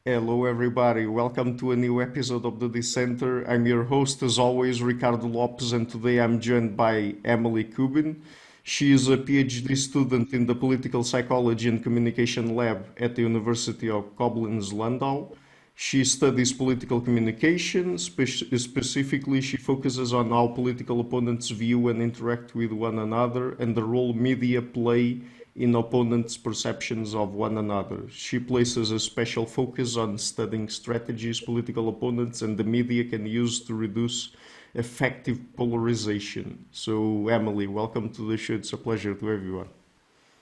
Hello, everybody. Welcome to a new episode of the Dissenter. I'm your host, as always, Ricardo Lopes, and today I'm joined by Emily Kubin. She is a PhD student in the Political Psychology and Communication Lab at the University of Koblenz-Landau. She studies political communication. Specifically, she focuses on how political opponents view and interact with one another and the role media play in opponents' perceptions of one another. She places a special focus on studying strategies political opponents and the media can use to reduce effective polarization. So, Emily, welcome to the show. It's a pleasure to have you on.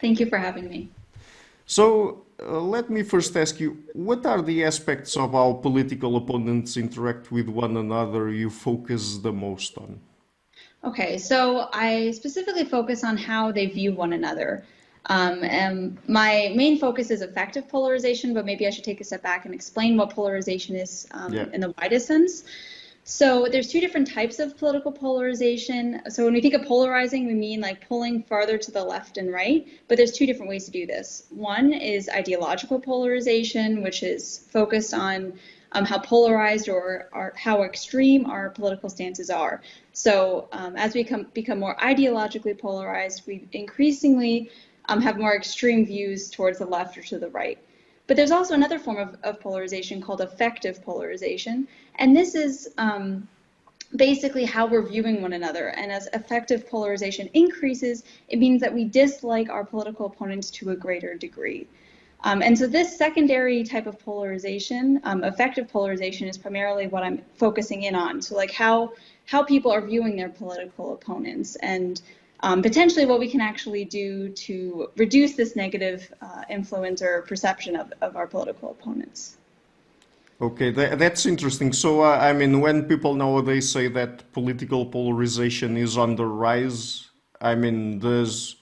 Thank you for having me. So, let me first ask you, what are the aspects of how political opponents interact with one another you focus the most on? Okay, so I specifically focus on how they view one another. And my main focus is affective polarization, but maybe I should take a step back and explain what polarization is Yeah. in the widest sense. So there's two different types of political polarization. So when we think of polarizing, we mean like pulling farther to the left and right, but there's two different ways to do this. One is ideological polarization, which is focused on how polarized or how extreme our political stances are. So as we become more ideologically polarized, we increasingly have more extreme views towards the left or to the right. But there's also another form of polarization called affective polarization. And this is basically how we're viewing one another. And as affective polarization increases, it means that we dislike our political opponents to a greater degree. And so this secondary type of polarization, affective polarization, is primarily what I'm focusing in on. So like how people are viewing their political opponents and potentially what we can actually do to reduce this negative influence or perception of our political opponents. Okay, that's interesting. So, when people nowadays say that political polarization is on the rise, does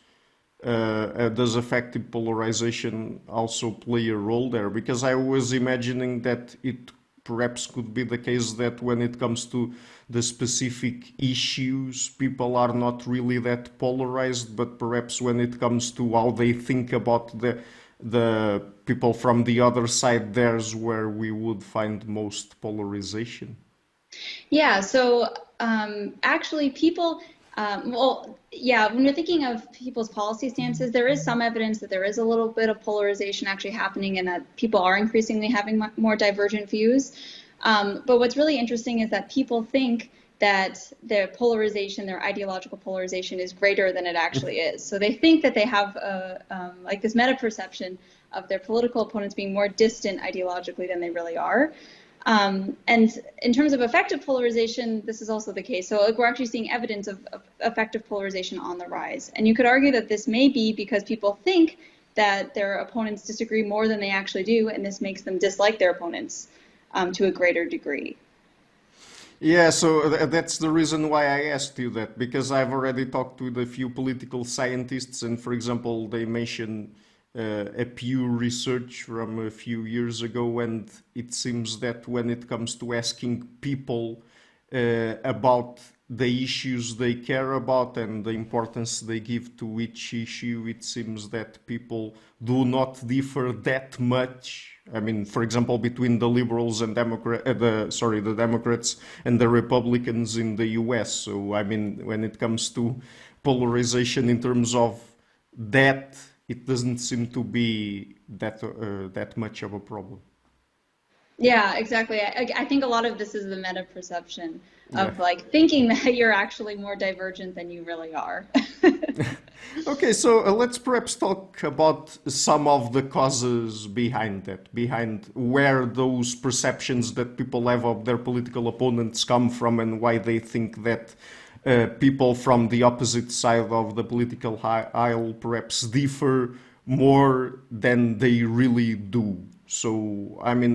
affective polarization also play a role there? Because I was imagining that it perhaps could be the case that when it comes to the specific issues, people are not really that polarized, but perhaps when it comes to how they think about the people from the other side, there's where we would find most polarization. Yeah, so actually people, yeah, when you're thinking of people's policy stances, there is some evidence that there is a little bit of polarization actually happening and that people are increasingly having more divergent views. But what's really interesting is that people think that their polarization, their ideological polarization is greater than it actually is. So they think that they have like this meta perception of their political opponents being more distant ideologically than they really are. And in terms of effective polarization, this is also the case. So like, we're actually seeing evidence of effective polarization on the rise. And you could argue that this may be because people think that their opponents disagree more than they actually do, and this makes them dislike their opponents to a greater degree. Yeah, so that's the reason why I asked you that, because I've already talked with a few political scientists, and for example, they mentioned a Pew research from a few years ago, and it seems that when it comes to asking people about the issues they care about and the importance they give to each issue, it seems that people do not differ that much. I mean, for example, between the liberals and the Democrats and the Republicans in the U.S. So, I mean, when it comes to polarization in terms of that, it doesn't seem to be that much of a problem. Yeah, exactly. I think a lot of this is the meta perception Yeah. of like thinking that you're actually more divergent than you really are. Okay, so let's perhaps talk about some of the causes behind that, behind where those perceptions that people have of their political opponents come from and why they think that people from the opposite side of the political aisle perhaps differ more than they really do. So, I mean,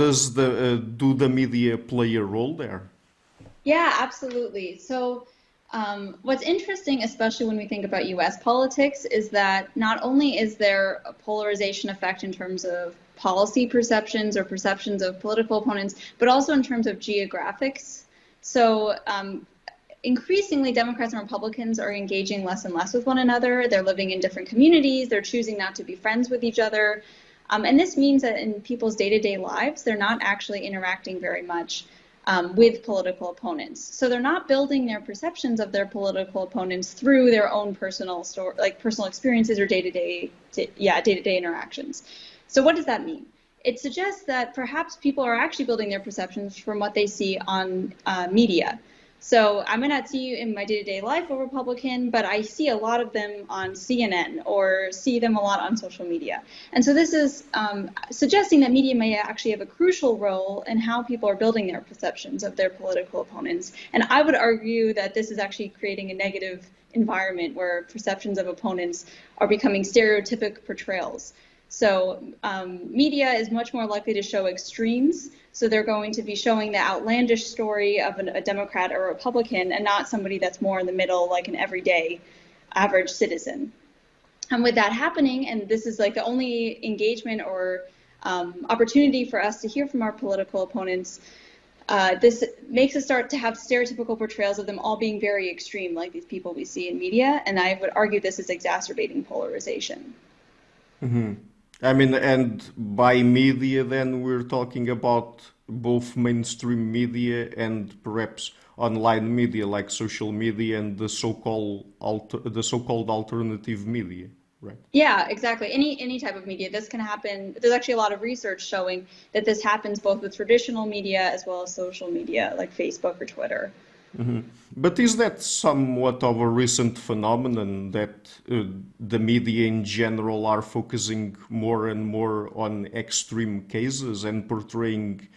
does the do the media play a role there? Yeah, absolutely. So, what's interesting, especially when we think about US politics, is that not only is there a polarization effect in terms of policy perceptions or perceptions of political opponents, but also in terms of geographics. So, increasingly, Democrats and Republicans are engaging less and less with one another. They're living in different communities. They're choosing not to be friends with each other. And this means that in people's day-to-day lives, they're not actually interacting very much with political opponents. So they're not building their perceptions of their political opponents through their own personal personal experiences or day-to-day interactions. So what does that mean? It suggests that perhaps people are actually building their perceptions from what they see on media. So I might not see in my day-to-day life a Republican, but I see a lot of them on CNN or see them a lot on social media. And so this is suggesting that media may actually have a crucial role in how people are building their perceptions of their political opponents. And I would argue that this is actually creating a negative environment where perceptions of opponents are becoming stereotypic portrayals. So media is much more likely to show extremes. So they're going to be showing the outlandish story of a Democrat or a Republican and not somebody that's more in the middle, like an everyday average citizen. And with that happening, and this is like the only engagement or opportunity for us to hear from our political opponents, this makes us start to have stereotypical portrayals of them all being very extreme, like these people we see in media. And I would argue this is exacerbating polarization. Mm-hmm. I mean, and by media, then we're talking about both mainstream media and perhaps online media, like social media and the so-called alternative media, right? Yeah, exactly. Any type of media. This can happen. There's actually a lot of research showing that this happens both with traditional media as well as social media, like Facebook or Twitter. Mm-hmm. But is that somewhat of a recent phenomenon that the media in general are focusing more and more on extreme cases and portraying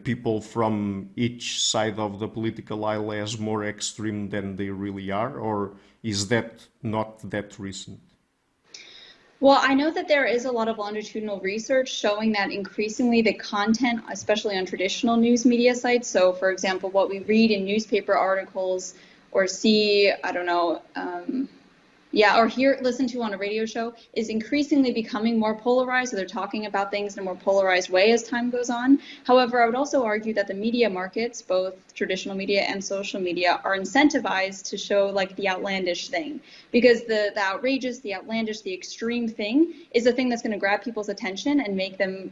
people from each side of the political aisle as more extreme than they really are? Or is that not that recent? Well, I know that there is a lot of longitudinal research showing that increasingly the content, especially on traditional news media sites, so for example, what we read in newspaper articles or see, I don't know, or listen to on a radio show, is increasingly becoming more polarized. So they're talking about things in a more polarized way as time goes on. However, I would also argue that the media markets, both traditional media and social media, are incentivized to show like the outlandish thing, because the outrageous, the outlandish, the extreme thing is the thing that's going to grab people's attention and make them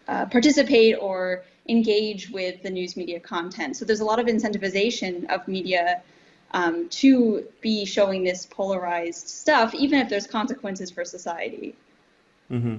participate or engage with the news media content. So there's a lot of incentivization of media to be showing this polarized stuff, even if there's consequences for society. Mm-hmm.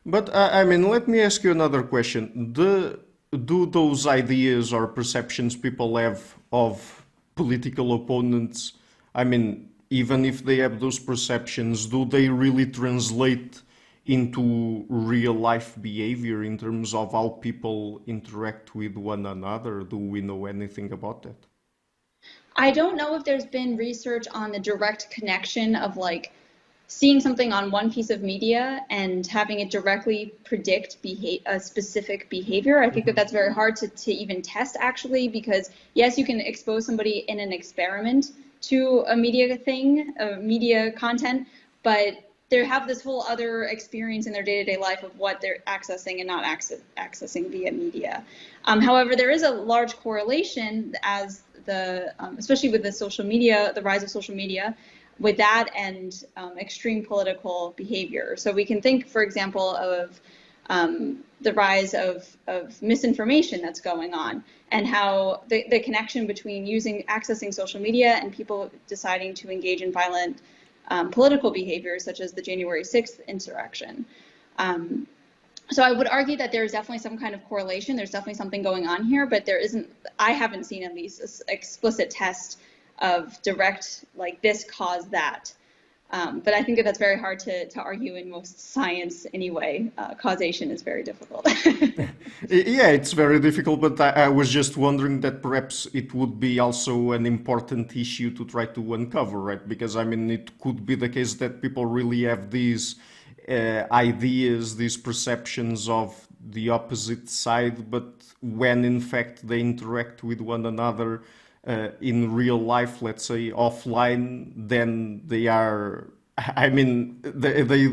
But I mean, let me ask you another question. Do those ideas or perceptions people have of political opponents, I mean, even if they have those perceptions, do they really translate into real life behavior in terms of how people interact with one another? Do we know anything about that? I don't know if there's been research on the direct connection of like seeing something on one piece of media and having it directly predict a specific behavior. I think that that's very hard to even test actually, because yes, you can expose somebody in an experiment to a media content, but they have this whole other experience in their day-to-day life of what they're accessing and not accessing via media. However, there is a large correlation as especially with the social media, the rise of social media, with that and extreme political behavior. So we can think, for example, of the rise of misinformation that's going on, and how the connection between accessing social media and people deciding to engage in violent political behaviors, such as the January 6th insurrection. So I would argue that there's definitely some kind of correlation. There's definitely something going on here, but I haven't seen at least an explicit test of direct, like this caused that. But I think that that's very hard to argue in most science anyway. Causation is very difficult. Yeah, it's very difficult, but I was just wondering that perhaps it would be also an important issue to try to uncover, right? Because I mean, it could be the case that people really have these ideas, these perceptions of the opposite side, but when in fact they interact with one another in real life, let's say offline, then they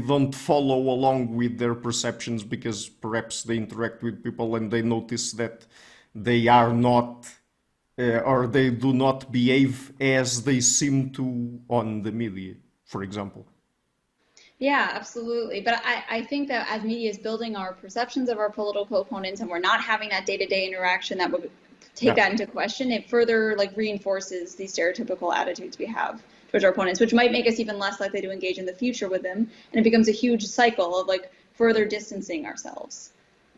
don't follow along with their perceptions, because perhaps they interact with people and they notice that they are not or they do not behave as they seem to on the media, for example. Yeah, absolutely. But I think that as media is building our perceptions of our political opponents and we're not having that day-to-day interaction that would take Yeah. that into question, it further like reinforces these stereotypical attitudes we have towards our opponents, which might make us even less likely to engage in the future with them. And it becomes a huge cycle of like further distancing ourselves.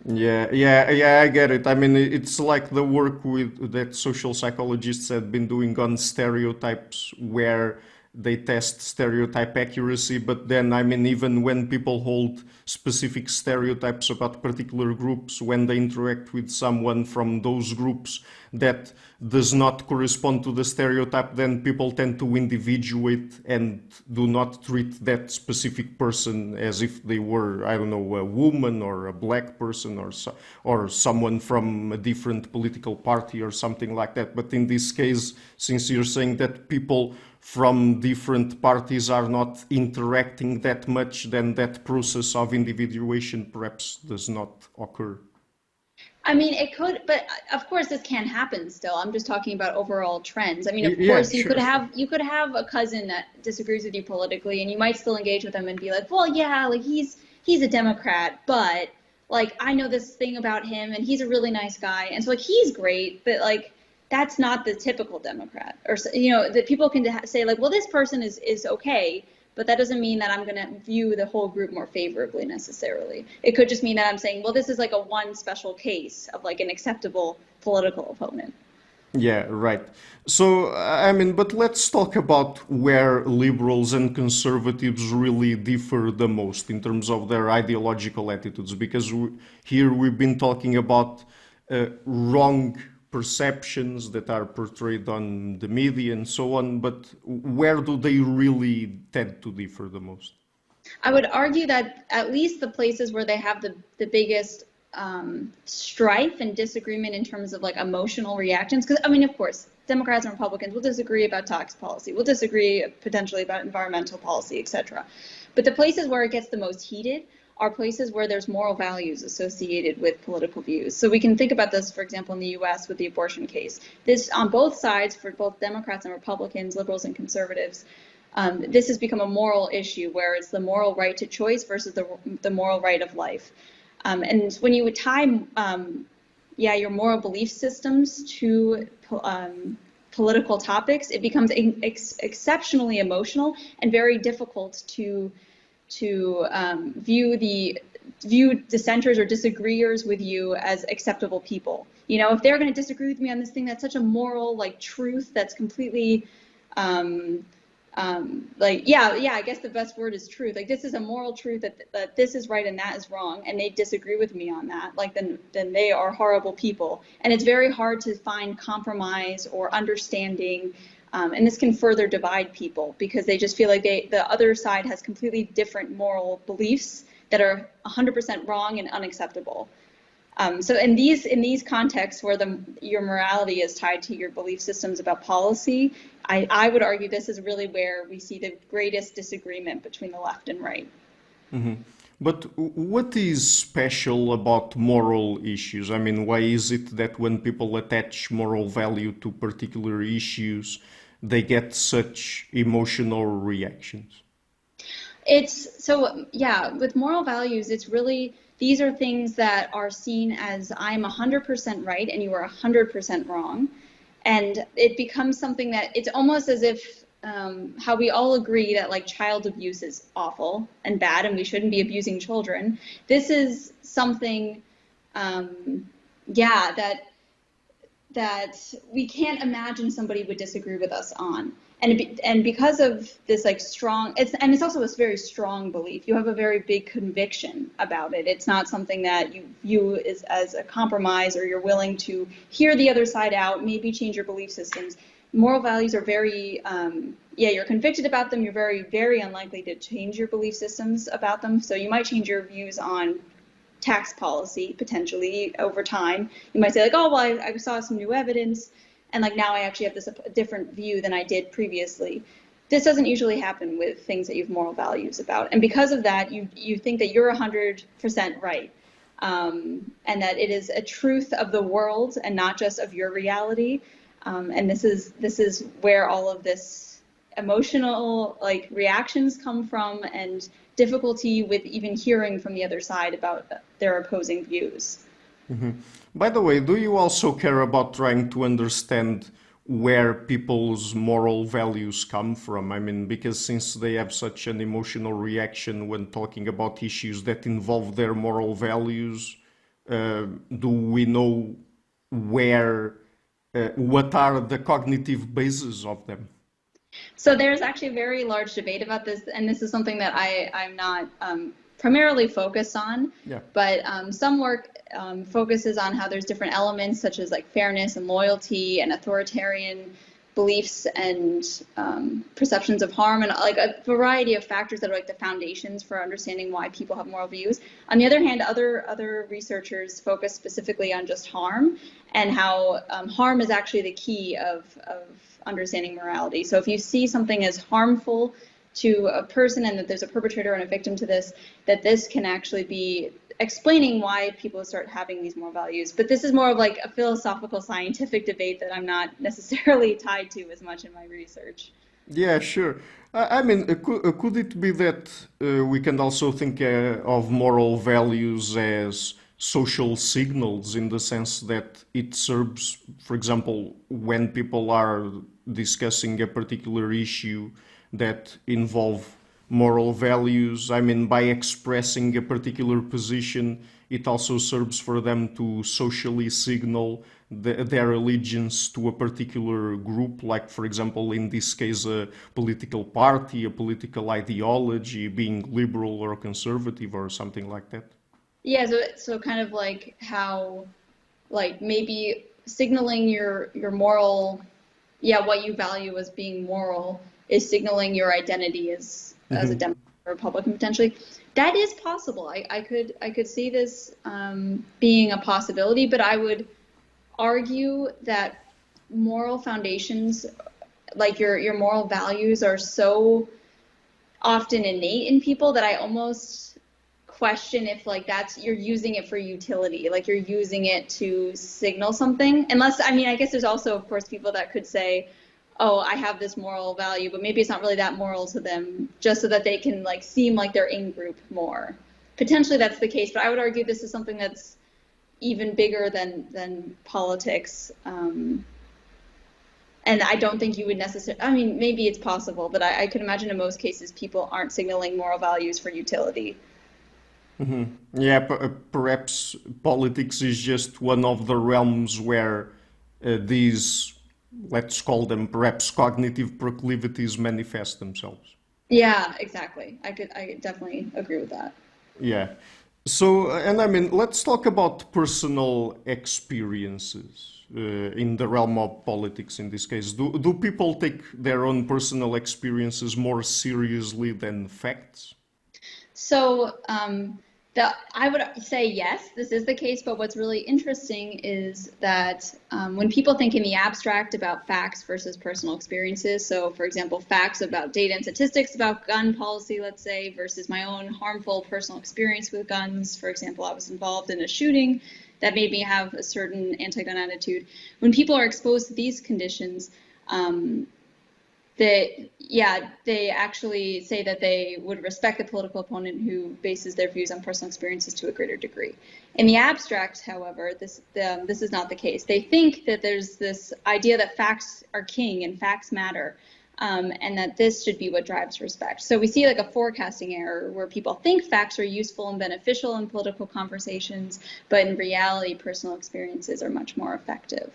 Yeah, I get it. I mean, it's like the work with that social psychologists have been doing on stereotypes, where they test stereotype accuracy. But then, I mean, even when people hold specific stereotypes about particular groups, when they interact with someone from those groups that does not correspond to the stereotype, then people tend to individuate and do not treat that specific person as if they were, I don't know, a woman or a black person or or someone from a different political party or something like that. But in this case, since you're saying that people from different parties are not interacting that much, then that process of individuation perhaps does not occur. I mean, it could, but of course this can happen still. I'm just talking about overall trends. I mean, of Yeah, course sure, sure. you could have a cousin that disagrees with you politically and you might still engage with them and be like, "Well, yeah, like he's a Democrat, but like I know this thing about him and he's a really nice guy." And so like he's great, but like that's not the typical Democrat. Or you know, that people can say like, "Well, this person is okay." But that doesn't mean that I'm going to view the whole group more favorably necessarily. It could just mean that I'm saying, well, this is like a one special case of like an acceptable political opponent. Yeah, right. So, I mean, but let's talk about where liberals and conservatives really differ the most in terms of their ideological attitudes, because here we've been talking about wrong perceptions that are portrayed on the media and so on, but where do they really tend to differ the most? I would argue that at least the places where they have the biggest strife and disagreement in terms of like emotional reactions, because I mean, of course, Democrats and Republicans will disagree about tax policy, will disagree potentially about environmental policy, etc. But the places where it gets the most heated are places where there's moral values associated with political views. So we can think about this, for example, in the US with the abortion case. This, on both sides, for both Democrats and Republicans, liberals and conservatives, this has become a moral issue where it's the moral right to choice versus the moral right of life. And when you would tie, yeah, your moral belief systems to political topics, it becomes exceptionally emotional and very difficult to view dissenters or disagreeers with you as acceptable people. You know, if they're going to disagree with me on this thing that's such a moral like truth that's completely like yeah, I guess the best word is truth. Like this is a moral truth that this is right and that is wrong, and they disagree with me on that. Like then they are horrible people, and it's very hard to find compromise or understanding. And this can further divide people because they just feel like the other side has completely different moral beliefs that are 100% wrong and unacceptable. So in these contexts where your morality is tied to your belief systems about policy, I would argue this is really where we see the greatest disagreement between the left and right. But what is special about moral issues? I mean, why is it that when people attach moral value to particular issues, they get such emotional reactions? It's so, yeah, with moral values, it's really, these are things that are seen as I'm 100% right and you are 100% wrong. And it becomes something that it's almost as if how we all agree that like child abuse is awful and bad and we shouldn't be abusing children. This is something, yeah, that we can't imagine somebody would disagree with us on. And because of this like strong, it's also a very strong belief. You have a very big conviction about it. It's not something that you view as a compromise or you're willing to hear the other side out, maybe change your belief systems. Moral values are very, yeah, you're convicted about them. You're very, very unlikely to change your belief systems about them. So you might change your views on tax policy potentially over time. You might say like, oh, well, I saw some new evidence and like now I actually have this a different view than I did previously. This doesn't usually happen with things that you have moral values about. And because of that, you think that you're 100% right. And that it is a truth of the world and not just of your reality. And this is where all of this emotional like reactions come from and difficulty with even hearing from the other side about their opposing views. By the way, do you also care about trying to understand where people's moral values come from? I mean, because since they have such an emotional reaction when talking about issues that involve their moral values, do we know where, what are the cognitive bases of them? So there's actually a very large debate about this, and this is something that I'm not primarily focused on, Yeah. but some work focuses on how there's different elements such as like fairness and loyalty and authoritarian beliefs and perceptions of harm and like a variety of factors that are like the foundations for understanding why people have moral views. On the other hand, other researchers focus specifically on just harm and how harm is actually the key of understanding morality. So if you see something as harmful to a person and that there's a perpetrator and a victim to this, that this can actually be explaining why people start having these moral values. But this is more of like a philosophical, scientific debate that I'm not necessarily tied to as much in my research. Yeah, sure. I mean, could it be that we can also think of moral values as social signals in the sense that it serves, for example, when people are discussing a particular issue that involve moral values? I mean, by expressing a particular position, it also serves for them to socially signal their allegiance to a particular group, like, for example, in this case, a political party, a political ideology, being liberal or conservative or something like that. Yeah, so kind of like how like maybe signaling your moral, yeah, what you value as being moral is signaling your identity as a Hmm. Democrat or Republican potentially. That is possible. I could see this being a possibility, but I would argue that moral foundations, like your moral values, are so often innate in people that I almost question if like that's you're using it for utility, like you're using it to signal something. Unless, I mean, I guess there's also, of course, people that could say, oh, I have this moral value, but maybe it's not really that moral to them, just so that they can like seem like they're in group more. Potentially that's the case, but I would argue this is something that's even bigger than politics. And I don't think you would necessarily, I mean, maybe it's possible, but I could imagine in most cases people aren't signaling moral values for utility. Yeah, perhaps politics is just one of the realms where these, let's call them perhaps cognitive proclivities manifest themselves. Yeah, exactly. I definitely agree with that. Yeah. So, and I mean, let's talk about personal experiences in the realm of politics in this case. Do people take their own personal experiences more seriously than facts? So, I would say yes, this is the case, but what's really interesting is that when people think in the abstract about facts versus personal experiences, so for example, facts about data and statistics about gun policy, let's say, versus my own harmful personal experience with guns, for example, I was involved in a shooting that made me have a certain anti-gun attitude. When people are exposed to these conditions, they actually say that they would respect the political opponent who bases their views on personal experiences to a greater degree. In the abstract, however, this is not the case. They think that there's this idea that facts are king and facts matter, and that this should be what drives respect. So we see like a forecasting error where people think facts are useful and beneficial in political conversations, but in reality, personal experiences are much more effective.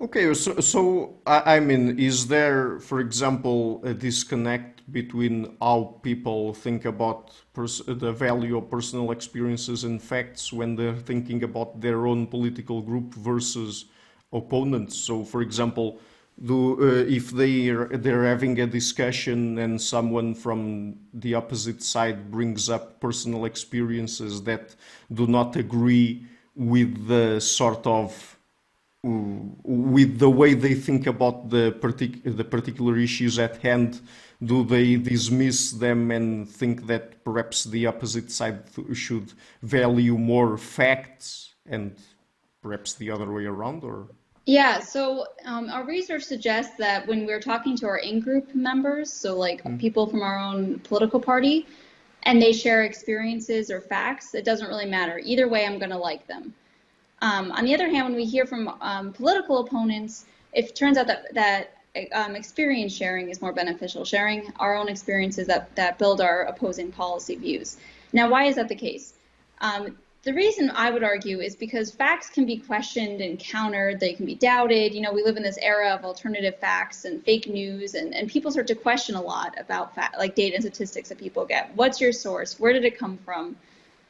Okay, so I mean, is there, for example, a disconnect between how people think about the value of personal experiences and facts when they're thinking about their own political group versus opponents? So, for example, if they're having a discussion and someone from the opposite side brings up personal experiences that do not agree with the sort of with the way they think about the particular issues at hand, do they dismiss them and think that perhaps the opposite side should value more facts and perhaps the other way around, or? Yeah, so our research suggests that when we're talking to our in-group members, so like people from our own political party, and they share experiences or facts, it doesn't really matter. Either way, I'm going to like them. On the other hand, when we hear from political opponents, it turns out that experience sharing is more beneficial, sharing our own experiences that build our opposing policy views. Now, why is that the case? The reason I would argue is because facts can be questioned and countered, they can be doubted. You know, we live in this era of alternative facts and fake news, and people start to question a lot about like data and statistics that people get. What's your source? Where did it come from?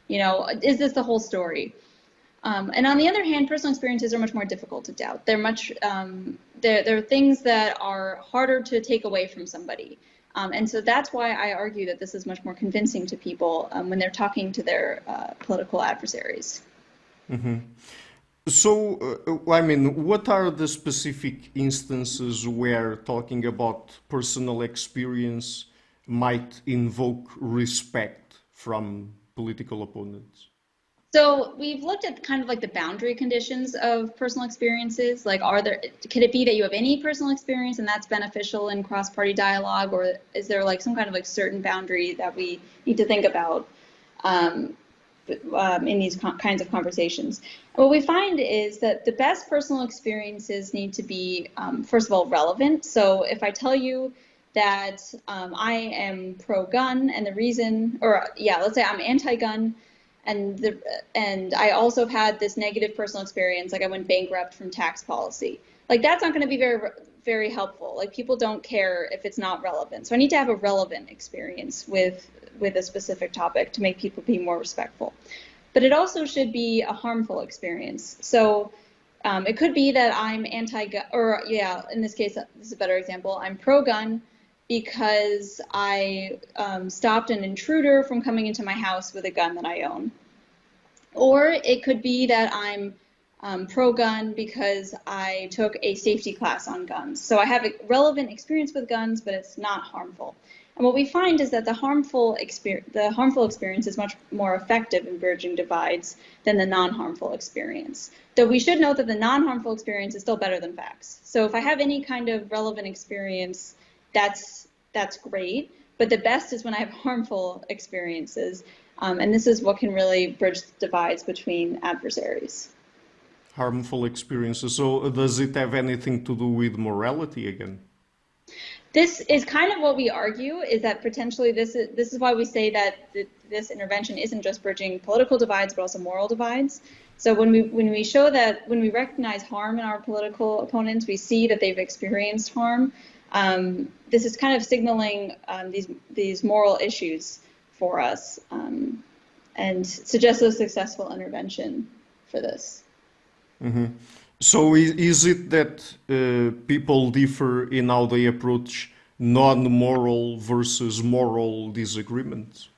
You know, is this the whole story? And on the other hand, personal experiences are much more difficult to doubt. They're things that are harder to take away from somebody. And so that's why I argue that this is much more convincing to people when they're talking to their political adversaries. So, I mean, what are the specific instances where talking about personal experience might invoke respect from political opponents? So we've looked at kind of like the boundary conditions of personal experiences. Like, could it be that you have any personal experience and that's beneficial in cross-party dialogue, or is there like some kind of like certain boundary that we need to think about um, in these kinds of conversations? And what we find is that the best personal experiences need to be, first of all, relevant. So if I tell you that I am pro-gun and the reason, or yeah, let's say I'm anti-gun, and I also have had this negative personal experience, like I went bankrupt from tax policy. Like that's not going to be very helpful. Like people don't care if it's not relevant. So I need to have a relevant experience with a specific topic to make people be more respectful. But it also should be a harmful experience. So it could be that I'm anti-gun, or yeah, in this case, this is a better example. I'm pro-gun because I stopped an intruder from coming into my house with a gun that I own. Or it could be that I'm pro-gun because I took a safety class on guns. So I have a relevant experience with guns, but it's not harmful. And what we find is that the harmful experience is much more effective in bridging divides than the non-harmful experience. Though we should note that the non-harmful experience is still better than facts. So if I have any kind of relevant experience, that's great. But the best is when I have harmful experiences. And this is what can really bridge divides between adversaries. Harmful experiences. So, does it have anything to do with morality again? This is kind of what we argue, is that potentially this is why we say that this intervention isn't just bridging political divides, but also moral divides. So when we show that, when we recognize harm in our political opponents, we see that they've experienced harm. This is kind of signaling these moral issues for us, and suggests a successful intervention for this. So, is it that people differ in how they approach non-moral versus moral disagreements?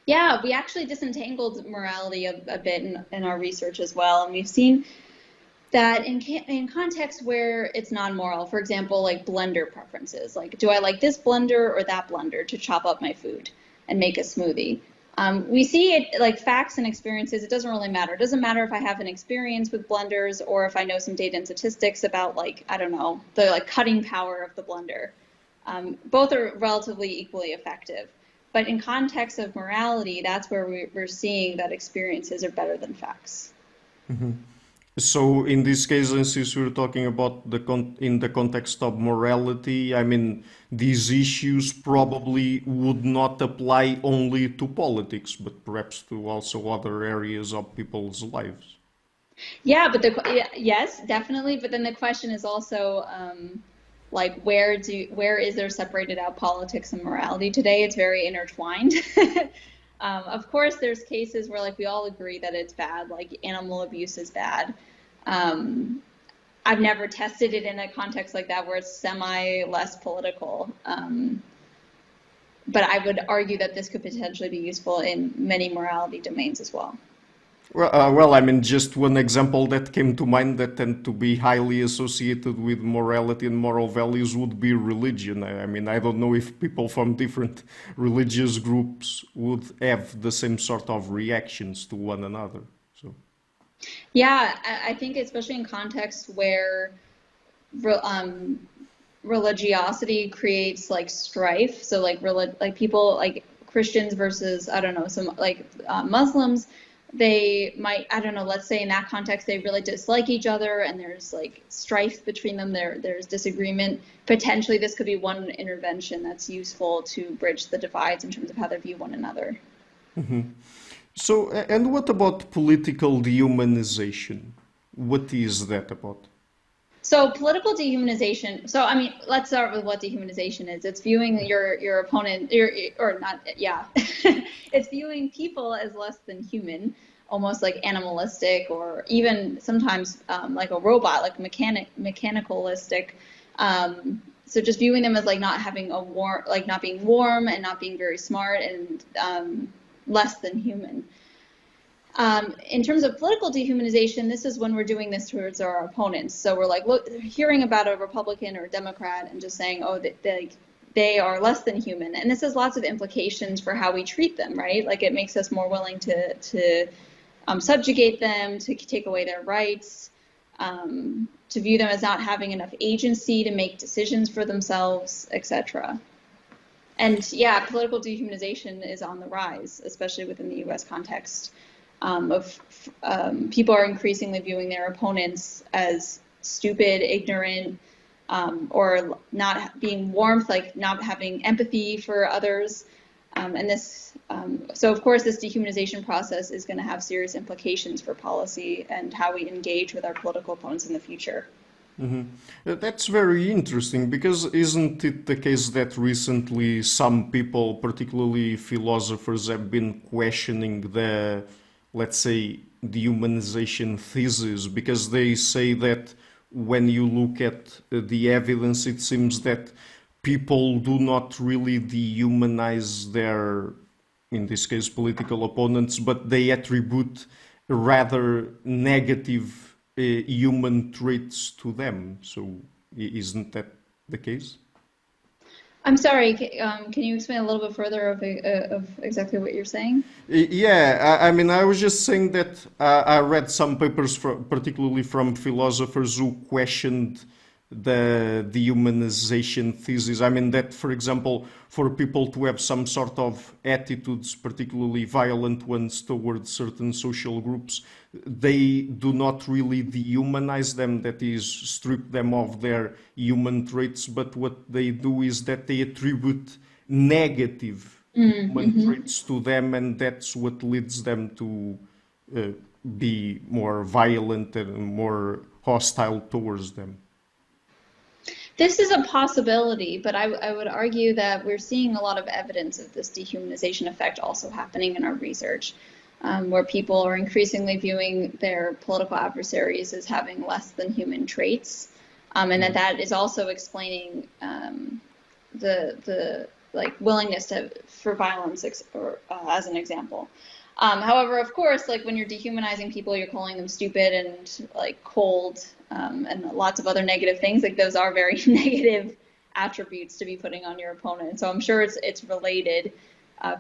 Yeah, we actually disentangled morality a bit in our research as well, and we've seen that in contexts where it's non-moral, for example, like blender preferences, like do I like this blender or that blender to chop up my food and make a smoothie? We see it like facts and experiences. It doesn't really matter. It doesn't matter if I have an experience with blenders or if I know some data and statistics about, like, I don't know, the like cutting power of the blender. Both are relatively equally effective. But in context of morality, that's where we're seeing that experiences are better than facts. So in this case, since we're talking about in the context of morality, I mean, these issues probably would not apply only to politics, but perhaps to also other areas of people's lives. Yeah, but yes, definitely. But then the question is also, like, where is there separated out politics and morality today? It's very intertwined. Of course, there's cases where like we all agree that it's bad, like animal abuse is bad. Um, I've never tested it in a context like that where it's semi less political. But I would argue that this could potentially be useful in many morality domains as well. Well, I mean, just one example that came to mind that tend to be highly associated with morality and moral values would be religion. I mean, I don't know if people from different religious groups would have the same sort of reactions to one another. So. Yeah, I think especially in contexts where religiosity creates like strife. So like people like Christians versus I don't know some like Muslims, they might I don't know. Let's say in that context they really dislike each other and there's like strife between them. There's disagreement. Potentially this could be one intervention that's useful to bridge the divides in terms of how they view one another. So, and what about political dehumanization? What is that about? So political dehumanization. So I mean, let's start with what dehumanization is. It's viewing your opponent, or not. Yeah, it's viewing people as less than human, almost like animalistic, or even sometimes like a robot, like mechanicalistic. So just viewing them as like not having a warm, like not being warm and not being very smart and less than human. In terms of political dehumanization, this is when we're doing this towards our opponents. So we're like, look, hearing about a Republican or a Democrat and just saying, oh, they are less than human. And this has lots of implications for how we treat them, right? Like it makes us more willing to subjugate them, to take away their rights, to view them as not having enough agency to make decisions for themselves, etc. And yeah, political dehumanization is on the rise, especially within the US context. People are increasingly viewing their opponents as stupid, ignorant, or not being warmth, like not having empathy for others. So of course, this dehumanization process is going to have serious implications for policy and how we engage with our political opponents in the future. That's very interesting because isn't it the case that recently some people, particularly philosophers, have been questioning the, let's say, dehumanization thesis because they say that when you look at the evidence, it seems that people do not really dehumanize their, in this case, political opponents, but they attribute rather negative human traits to them. So isn't that the case? I'm sorry, can you explain a little bit further of exactly what you're saying? Yeah, I mean, I was just saying that I read some papers, particularly from philosophers who questioned the dehumanization thesis. I mean, that, for example, for people to have some sort of attitudes, particularly violent ones towards certain social groups, they do not really dehumanize them, that is, strip them of their human traits, but what they do is that they attribute negative human traits to them, and that's what leads them to uh, be more violent and more hostile towards them. This is a possibility, but I would argue that we're seeing a lot of evidence of this dehumanization effect also happening in our research, where people are increasingly viewing their political adversaries as having less than human traits, and that is also explaining the like willingness for violence, as an example. However, of course, like when you're dehumanizing people, you're calling them stupid and like cold, and lots of other negative things. Like those are very negative attributes to be putting on your opponent. So I'm sure it's related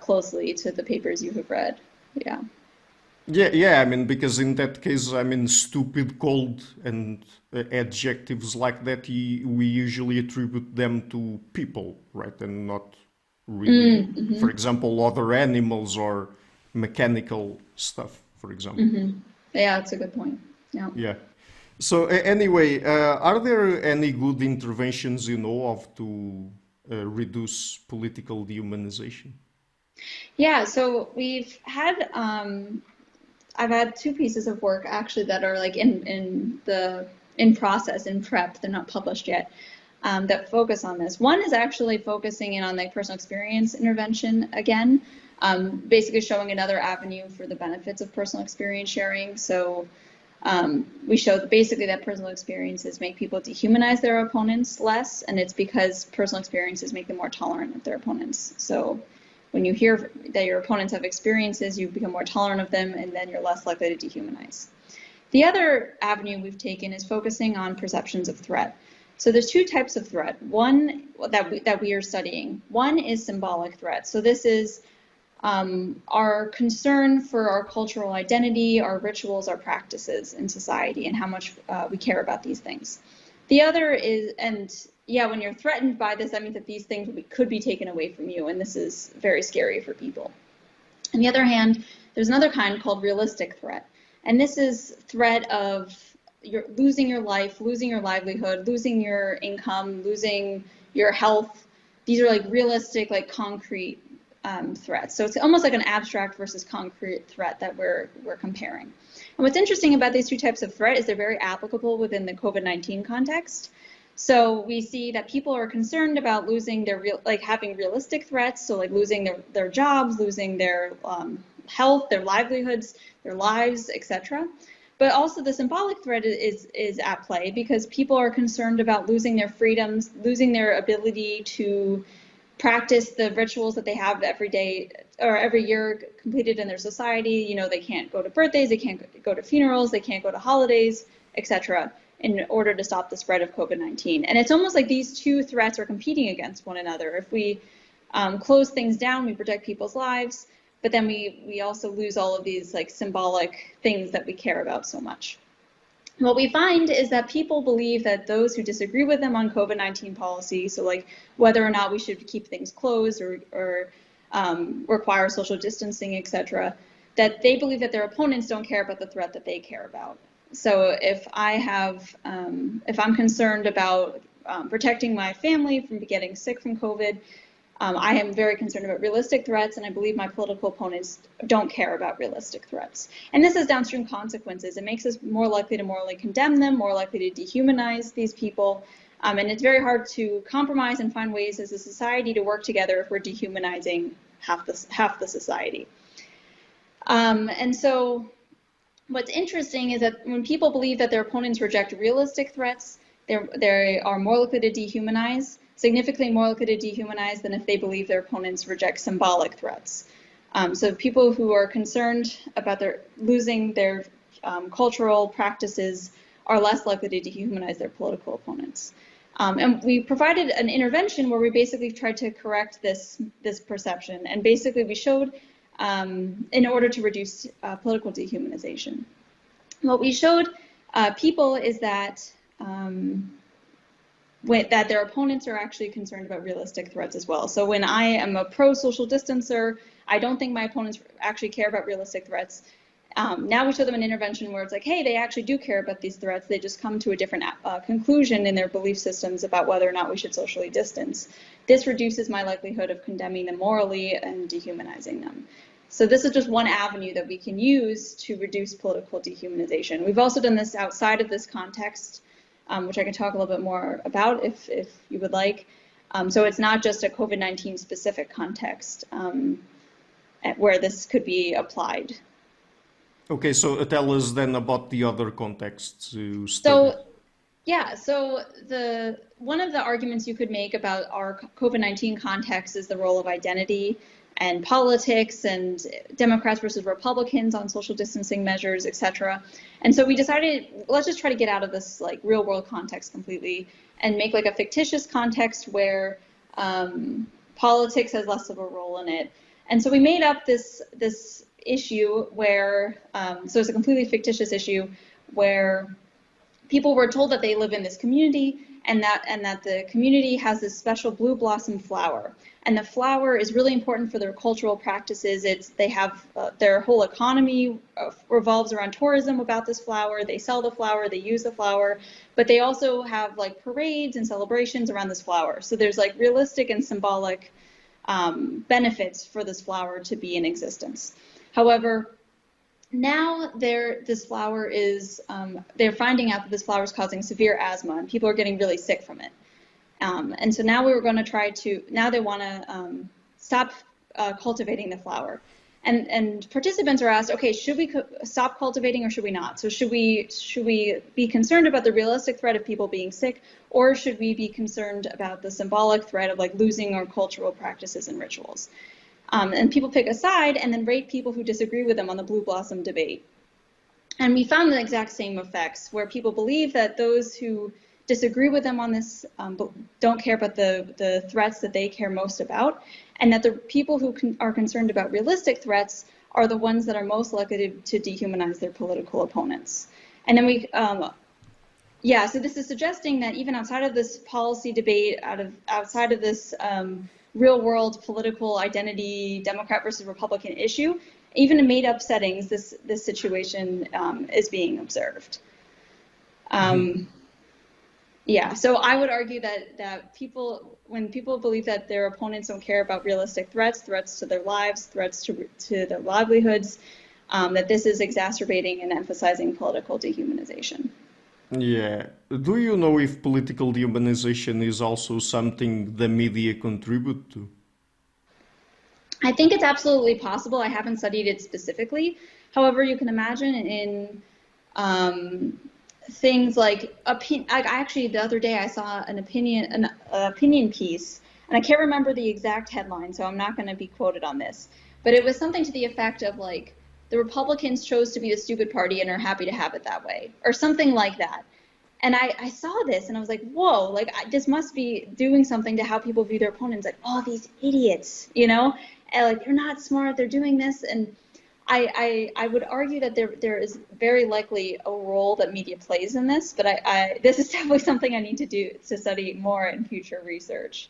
closely to the papers you have read. Yeah. Yeah, I mean, because in that case, I mean, stupid, cold, and adjectives like that, we usually attribute them to people, right? And not really, for example, other animals or mechanical stuff, for example. Yeah, that's a good point. Yeah. Yeah. So anyway, are there any good interventions you know of to reduce political dehumanization? Yeah, so I've had two pieces of work actually that are like in process, in prep, they're not published yet, that focus on this. One is actually focusing in on like personal experience intervention again, basically showing another avenue for the benefits of personal experience sharing. So we show that basically that personal experiences make people dehumanize their opponents less, and it's because personal experiences make them more tolerant of their opponents. So when you hear that your opponents have experiences, you become more tolerant of them, and then you're less likely to dehumanize. The other avenue we've taken is focusing on perceptions of threat. So there's two types of threat. One that we are studying. One is symbolic threat. So this is our concern for our cultural identity, our rituals, our practices in society, and how much we care about these things. The other is, and yeah, when you're threatened by this, that means that these things could be taken away from you, and this is very scary for people. On the other hand, there's another kind called realistic threat, and this is threat of losing your life, losing your livelihood, losing your income, losing your health. These are like realistic, like concrete threats. So it's almost like an abstract versus concrete threat that we're comparing. And what's interesting about these two types of threat is they're very applicable within the COVID-19 context. So we see that people are concerned about losing their having realistic threats, so like losing their jobs, losing their health, their livelihoods, their lives, etc. But also the symbolic threat is at play because people are concerned about losing their freedoms, losing their ability to practice the rituals that they have every day or every year completed in their society. You know, they can't go to birthdays, they can't go to funerals, they can't go to holidays, etc. in order to stop the spread of COVID-19. And it's almost like these two threats are competing against one another. If we close things down, we protect people's lives, but then we also lose all of these like symbolic things that we care about so much. What we find is that people believe that those who disagree with them on COVID-19 policy, so like whether or not we should keep things closed or require social distancing, etc., that they believe that their opponents don't care about the threat that they care about. So if I'm concerned about protecting my family from getting sick from COVID, I am very concerned about realistic threats, and I believe my political opponents don't care about realistic threats. And this has downstream consequences. It makes us more likely to morally condemn them, more likely to dehumanize these people, and it's very hard to compromise and find ways as a society to work together if we're dehumanizing half the society. And so what's interesting is that when people believe that their opponents reject realistic threats, they are more likely to dehumanize, significantly more likely to dehumanize than if they believe their opponents reject symbolic threats. So people who are concerned about losing their cultural practices are less likely to dehumanize their political opponents. And we provided an intervention where we basically tried to correct this perception. And basically we showed in order to reduce political dehumanization. What we showed people is that that their opponents are actually concerned about realistic threats as well. So when I am a pro-social distancer, I don't think my opponents actually care about realistic threats. Now we show them an intervention where it's like, hey, they actually do care about these threats. They just come to a different conclusion in their belief systems about whether or not we should socially distance. This reduces my likelihood of condemning them morally and dehumanizing them. So this is just one avenue that we can use to reduce political dehumanization. We've also done this outside of this context, which I can talk a little bit more about if you would like. So it's not just a COVID-19 specific context where this could be applied. Okay, so tell us then about the other contexts you study. So, yeah, so one of the arguments you could make about our COVID-19 context is the role of identity and politics and Democrats versus Republicans on social distancing measures, etc. And so we decided, let's just try to get out of this like real world context completely and make like a fictitious context where politics has less of a role in it. And so we made up this issue where, so it's a completely fictitious issue where people were told that they live in this community and that the community has this special blue blossom flower. And the flower is really important for their cultural practices. They have their whole economy revolves around tourism about this flower. They sell the flower, they use the flower, but they also have like parades and celebrations around this flower. So there's like realistic and symbolic benefits for this flower to be in existence. However, now this flower is, they're finding out that this flower is causing severe asthma and people are getting really sick from it. And so now we were going to now they want to stop cultivating the flower. And participants are asked, okay, should we stop cultivating or should we not? So should we be concerned about the realistic threat of people being sick, or should we be concerned about the symbolic threat of like losing our cultural practices and rituals? And people pick a side and then rate people who disagree with them on the Blue Blossom debate. And we found the exact same effects, where people believe that those who disagree with them on this, but don't care about the threats that they care most about, and that the people who are concerned about realistic threats are the ones that are most likely to dehumanize their political opponents. And then yeah, so this is suggesting that even outside of this policy debate, outside of this real world political identity, Democrat versus Republican issue, even in made up settings, this situation is being observed. Yeah, so I would argue that when people believe that their opponents don't care about realistic threats to their lives, threats to their livelihoods, that this is exacerbating and emphasizing political dehumanization. Yeah. Do you know if political dehumanization is also something the media contribute to? I think it's absolutely possible. I haven't studied it specifically. However, you can imagine in things like actually the other day I saw an opinion piece, and I can't remember the exact headline, so I'm not going to be quoted on this, but it was something to the effect of like, the Republicans chose to be the stupid party and are happy to have it that way, or something like that. And I saw this and I was like, whoa, like this must be doing something to how people view their opponents. Like, oh, these idiots, you know, and like they're not smart, they're doing this. And I would argue that there is very likely a role that media plays in this, but this is definitely something I need to study more in future research.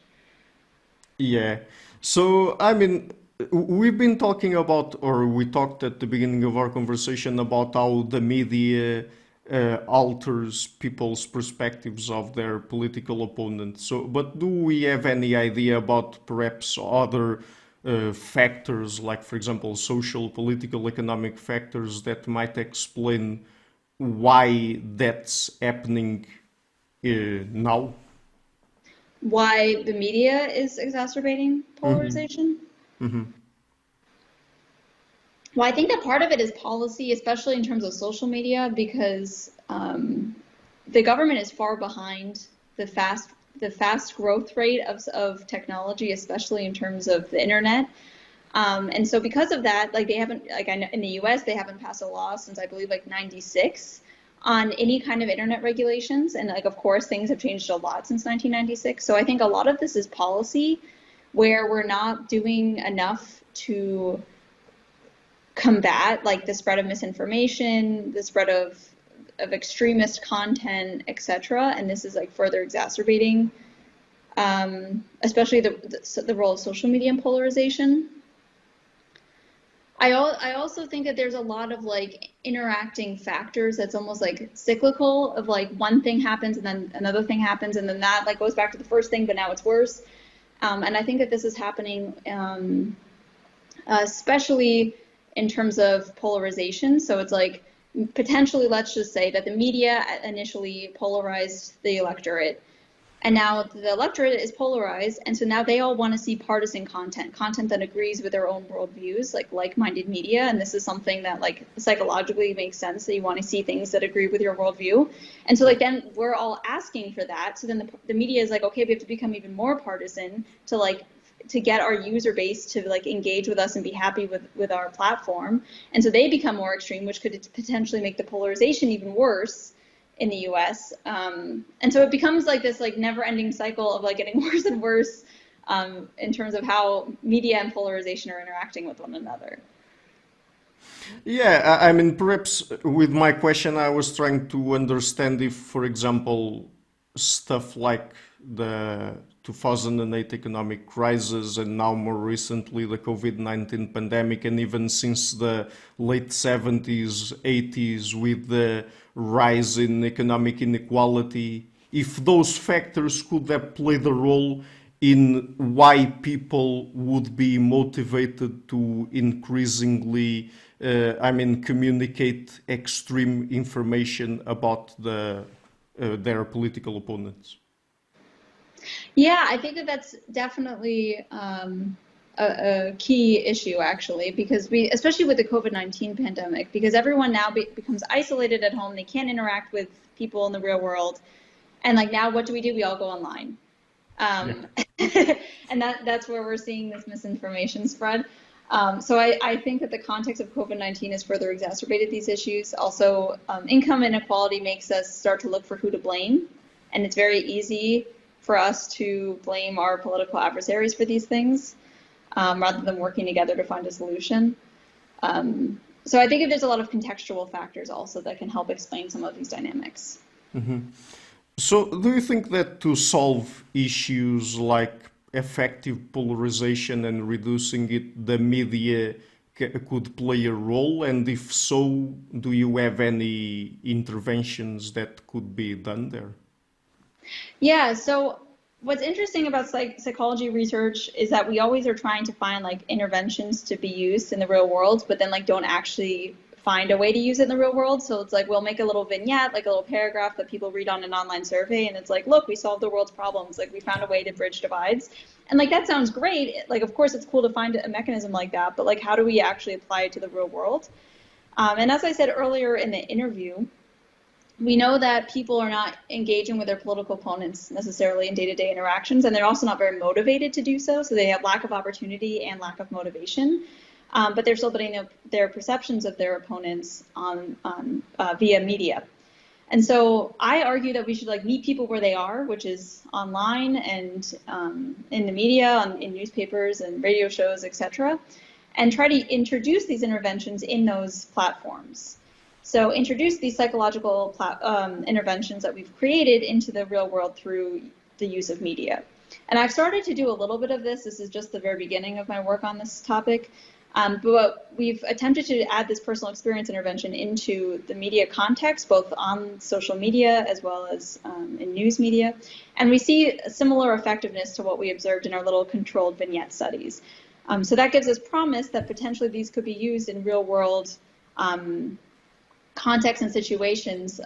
Yeah. So, I mean, we've been talking about, or we talked at the beginning of our conversation about how the media alters people's perspectives of their political opponents. So, but do we have any idea about perhaps other factors, like, for example, social, political, economic factors that might explain why that's happening now? Why the media is exacerbating Mm-hmm. polarization? Mm-hmm. Well, I think that part of it is policy, especially in terms of social media, because the government is far behind the fast growth rate of technology, especially in terms of the internet. And so because of that, like they haven't, like I know in the US, they haven't passed a law since I believe like 96 on any kind of internet regulations. And like, of course, things have changed a lot since 1996. So I think a lot of this is policy where we're not doing enough to combat like the spread of misinformation, the spread of extremist content, etc. And this is like further exacerbating, especially the role of social media in polarization. I also think that there's a lot of like interacting factors that's almost like cyclical of like one thing happens and then another thing happens and then that like goes back to the first thing, but now it's worse. And I think that this is happening, especially in terms of polarization. So it's like potentially, let's just say that the media initially polarized the electorate, and now the electorate is polarized, and so now they all want to see partisan content that agrees with their own worldviews, like-minded media. And this is something that like psychologically makes sense, that you want to see things that agree with your worldview. And so like then we're all asking for that. So then the media is like, okay, we have to become even more partisan to get our user base to like engage with us and be happy with our platform. And so they become more extreme, which could potentially make the polarization even worse in the US. And so it becomes like this like never-ending cycle of like getting worse and worse in terms of how media and polarization are interacting with one another. Yeah, I mean, perhaps with my question, I was trying to understand if, for example, stuff like the 2008 economic crisis and now more recently the COVID-19 pandemic, and even since the late 70s, 80s with the rise in economic inequality, if those factors could have played a role in why people would be motivated to increasingly, communicate extreme information about their political opponents. Yeah, I think that that's definitely a key issue, actually, because especially with the COVID-19 pandemic, because everyone now becomes isolated at home. They can't interact with people in the real world. And like now, what do? We all go online. Yeah. And that's where we're seeing this misinformation spread. So I think that the context of COVID-19 has further exacerbated these issues. Also, income inequality makes us start to look for who to blame. and it's very easy for us to blame our political adversaries for these things, rather than working together to find a solution. So I think there's a lot of contextual factors also that can help explain some of these dynamics. So, do you think that to solve issues like affective polarization and reducing it, the media could play a role? And if so, do you have any interventions that could be done there? Yeah, so what's interesting about psychology research is that we always are trying to find like interventions to be used in the real world, but then like don't actually find a way to use it in the real world. So it's like we'll make a little vignette, like a little paragraph that people read on an online survey, and it's like, look, we solved the world's problems. Like we found a way to bridge divides. And like that sounds great. Like of course it's cool to find a mechanism like that, but like how do we actually apply it to the real world? And as I said earlier in the interview, we know that people are not engaging with their political opponents necessarily in day-to-day interactions, and they're also not very motivated to do so. So they have lack of opportunity and lack of motivation, but they're still putting their perceptions of their opponents on via media. And so I argue that we should like meet people where they are, which is online and in the media, in newspapers and radio shows, etc., and try to introduce these interventions in those platforms. So introduce these psychological interventions that we've created into the real world through the use of media. And I've started to do a little bit of this. This is just the very beginning of my work on this topic. But we've attempted to add this personal experience intervention into the media context, both on social media as well as in news media. And we see a similar effectiveness to what we observed in our little controlled vignette studies. So that gives us promise that potentially these could be used in real world contexts and situations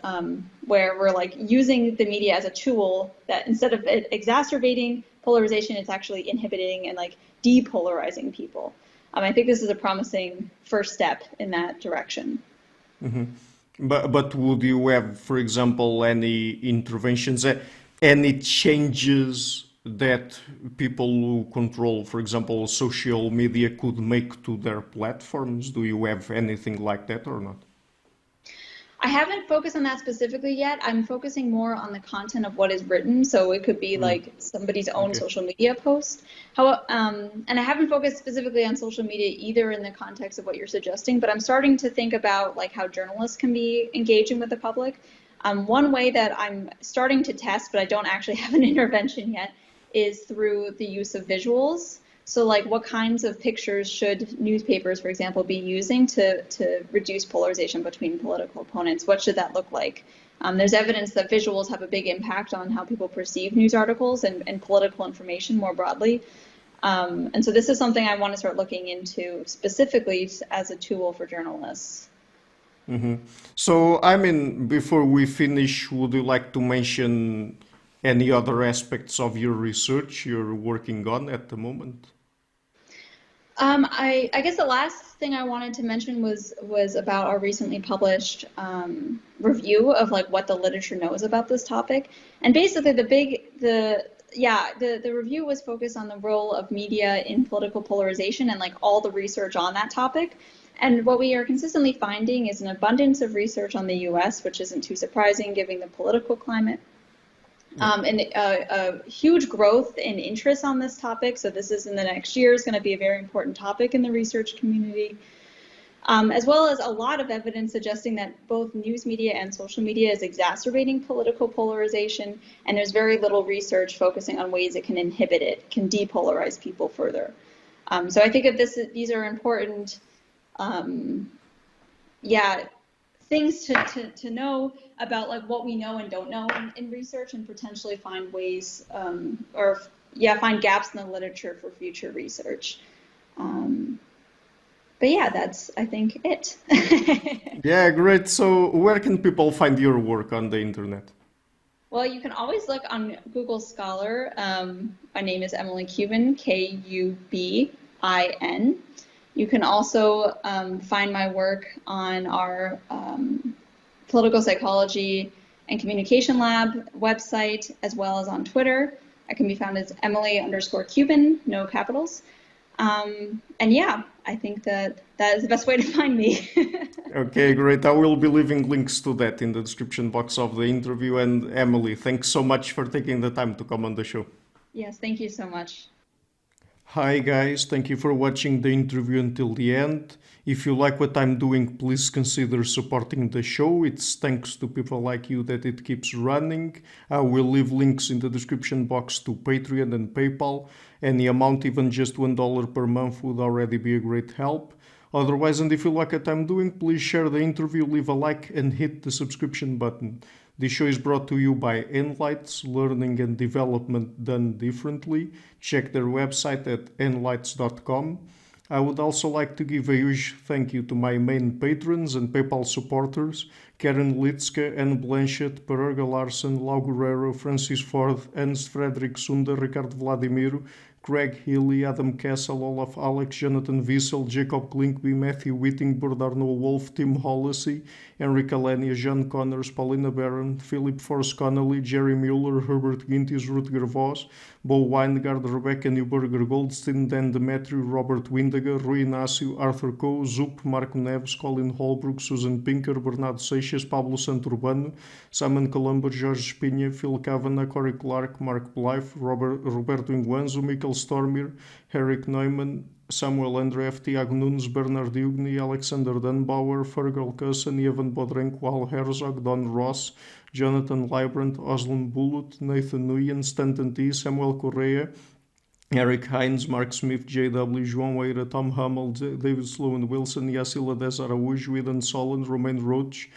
where we're like using the media as a tool that instead of it exacerbating polarization, it's actually inhibiting and like depolarizing people. I think this is a promising first step in that direction. But would you have, for example, any interventions, any changes that people who control, for example, social media could make to their platforms? Do you have anything like that or not? I haven't focused on that specifically yet. I'm focusing more on the content of what is written. So it could be like somebody's own social media post. And I haven't focused specifically on social media either in the context of what you're suggesting, but I'm starting to think about like how journalists can be engaging with the public. One way that I'm starting to test, but I don't actually have an intervention yet, is through the use of visuals. So like what kinds of pictures should newspapers, for example, be using to reduce polarization between political opponents? What should that look like? There's evidence that visuals have a big impact on how people perceive news articles and political information more broadly. And so this is something I want to start looking into specifically as a tool for journalists. So, I mean, before we finish, would you like to mention any other aspects of your research you're working on at the moment? I guess the last thing I wanted to mention was about our recently published review of like what the literature knows about this topic. And basically the review was focused on the role of media in political polarization and like all the research on that topic. And what we are consistently finding is an abundance of research on the US, which isn't too surprising given the political climate. And a huge growth in interest on this topic. So this is in the next year is going to be a very important topic in the research community, as well as a lot of evidence suggesting that both news media and social media is exacerbating political polarization. And there's very little research focusing on ways it can inhibit it, can depolarize people further. So I think that these are important, things to know about like what we know and don't know in research, and potentially find ways find gaps in the literature for future research. But yeah, that's I think it. Yeah, great. So where can people find your work on the internet? Well, you can always look on Google Scholar. My name is Emily Kubin, Kubin. You can also find my work on our political psychology and communication lab website, as well as on Twitter. I can be found as Emily_Kubin, no capitals. And yeah, I think that is the best way to find me. Okay, great. I will be leaving links to that in the description box of the interview. And Emily, thanks so much for taking the time to come on the show. Yes, thank you so much. Hi guys, thank you for watching the interview until the end. If you like what I'm doing, please consider supporting the show. It's thanks to people like you that it keeps running. I will leave links in the description box to Patreon and PayPal. Any amount, even just $1 per month, would already be a great help. Otherwise, and if you like what I'm doing, please share the interview, leave a like, and hit the subscription button. This show is brought to you by Enlights, learning and development done differently. Check their website at enlights.com. I would also like to give a huge thank you to my main patrons and PayPal supporters: Karen Litska, Anne Blanchett, Pererga Larsen, Lau Guerrero, Francis Ford, Hans Frederick Sunder, Ricardo Vladimiro, Craig Healy, Adam Kessel, Olaf Alex, Jonathan Wiesel, Jacob Klinkby, Matthew Whitting, Bernardo Wolf, Tim Hollacy, Enrique Alenia, John Connors, Paulina Barron, Philip Force Connolly, Jerry Mueller, Herbert Gintis, Rutger Voss, Bo Weingard, Rebecca Newberger Goldstein, Dan Demetriou, Robert Windaga, Rui Inácio, Arthur Coe, Zup, Marco Neves, Colin Holbrook, Susan Pinker, Bernardo Seixas, Pablo Santurbano, Simon Colombo, Jorge Espinha, Phil Kavanagh, Corey Clark, Mark Blythe, Roberto Inguanzo, Michael Stormir, Eric Neumann, Samuel Andreff, Tiago Nunes, Bernard Ugni, Alexander Dunbauer, Fergal Cusson, Evan Bodrenko, Al Herzog, Don Ross, Jonathan Librand, Oslan Bullitt, Nathan Nguyen, Stanton T, Samuel Correa, Eric Hines, Mark Smith, J.W., João Eira, Tom Hummel, David Sloan Wilson, Yacila Des Araújo, Eden Solon, Romain Roach,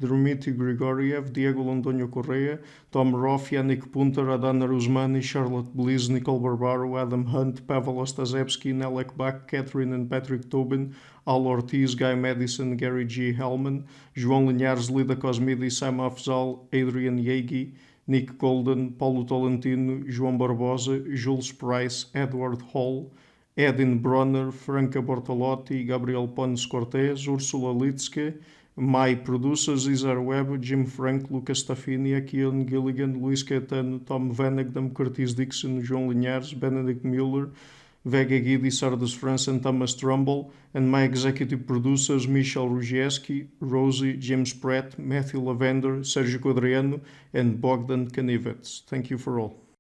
Dmitry Grigoriev, Diego Londonio Correa, Tom Roth, Yannick Punter, Adana Rusmani, Charlotte Bliss, Nicole Barbaro, Adam Hunt, Pavel Ostazewski, Nelek Bach, Catherine and Patrick Tobin, Al Ortiz, Guy Madison, Gary G. Hellman, João Linhares, Lida Cosmidi, Sam Afzal, Adrian Yegi, Nick Golden, Paulo Tolentino, João Barbosa, Jules Price, Edward Hall, Edin Bronner, Franca Bortolotti, Gabriel Pons Cortez, Ursula Litske, my producers: Isar Webb, Jim Frank, Lucas Staffini, Kian Gilligan, Luís Caetano, Tom Vanagdam, Curtis Dixon, João Linhares, Benedict Mueller, Vega Guidi, Sardus France, and Thomas Trumbull, and my executive producers: Michel Rugieski, Rosie, James Pratt, Matthew Lavender, Sergio Quadriano, and Bogdan Kanivets. Thank you for all.